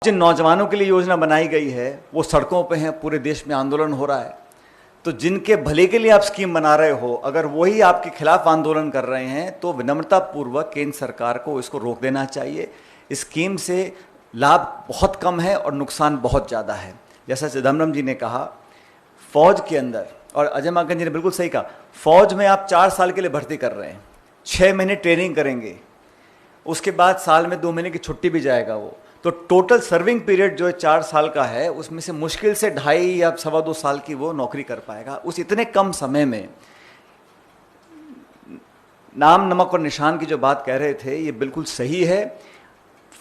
जिन नौजवानों के लिए योजना बनाई गई है वो सड़कों पे हैं, पूरे देश में आंदोलन हो रहा है। तो जिनके भले के लिए आप स्कीम बना रहे हो, अगर वही आपके खिलाफ आंदोलन कर रहे हैं तो विनम्रता पूर्वक केंद्र सरकार को इसको रोक देना चाहिए। इस स्कीम से लाभ बहुत कम है और नुकसान बहुत ज़्यादा है। जैसा चिदम्बरम जी ने कहा, फौज के अंदर, और अजय माकन जी ने बिल्कुल सही कहा, फौज में आप 4 साल के लिए भर्ती कर रहे हैं, 6 महीने ट्रेनिंग करेंगे, उसके बाद साल में 2 महीने की छुट्टी भी जाएगा वो, तो टोटल सर्विंग पीरियड जो है 4 साल का है, उसमें से मुश्किल से 2.5 या 2.25 साल की वो नौकरी कर पाएगा। उस इतने कम समय में नाम नमक और निशान की जो बात कह रहे थे ये बिल्कुल सही है।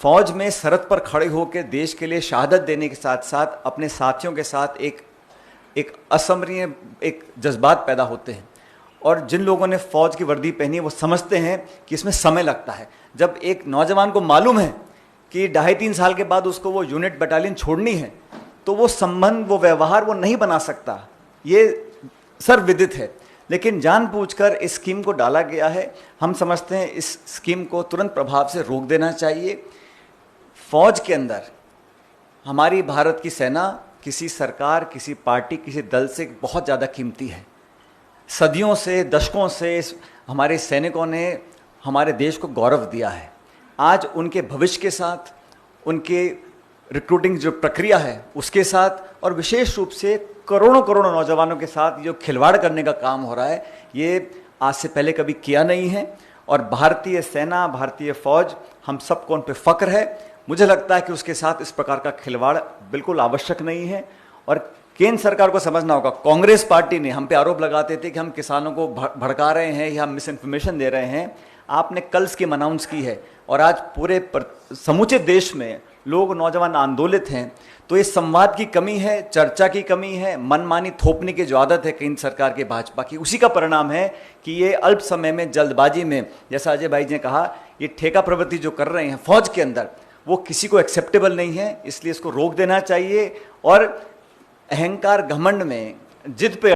फौज में सरहद पर खड़े होकर देश के लिए शहादत देने के साथ साथ अपने साथियों के साथ एक असमरणीय एक जज्बात पैदा होते हैं। और जिन लोगों ने फौज की वर्दी पहनी है वो समझते हैं कि इसमें समय लगता है। जब एक नौजवान को मालूम है कि 2.5-3 साल के बाद उसको वो यूनिट बटालियन छोड़नी है, तो वो संबंध, वो व्यवहार वो नहीं बना सकता, ये सर्वविदित है। लेकिन जानबूझकर इस स्कीम को डाला गया है। हम समझते हैं इस स्कीम को तुरंत प्रभाव से रोक देना चाहिए। फौज के अंदर हमारी भारत की सेना किसी सरकार, किसी पार्टी, किसी दल से बहुत ज़्यादा कीमती है। सदियों से, दशकों से हमारे सैनिकों ने हमारे देश को गौरव दिया है। आज उनके भविष्य के साथ, उनके रिक्रूटिंग जो प्रक्रिया है उसके साथ, और विशेष रूप से करोड़ों करोड़ों नौजवानों के साथ जो खिलवाड़ करने का काम हो रहा है, ये आज से पहले कभी किया नहीं है। और भारतीय सेना, भारतीय फौज, हम सबको उन पर फ़ख्र है। मुझे लगता है कि उसके साथ इस प्रकार का खिलवाड़ बिल्कुल आवश्यक नहीं है। और केंद्र सरकार को समझना होगा, कांग्रेस पार्टी ने हम पे आरोप लगाते थे कि हम किसानों को भड़का रहे हैं या हम मिस इन्फॉर्मेशन दे रहे हैं। आपने कल स्कीम अनाउंस की है और आज पूरे समूचे देश में लोग, नौजवान आंदोलित हैं। तो ये संवाद की कमी है, चर्चा की कमी है, मनमानी थोपने की जो आदत है केंद्र सरकार के, भाजपा की, उसी का परिणाम है कि ये अल्प समय में, जल्दबाजी में, जैसा अजय भाई ने कहा, ये ठेका प्रवृत्ति जो कर रहे हैं फौज के अंदर, वो किसी को एक्सेप्टेबल नहीं है। इसलिए इसको रोक देना चाहिए। और अहंकार, घमंड में, जिद पे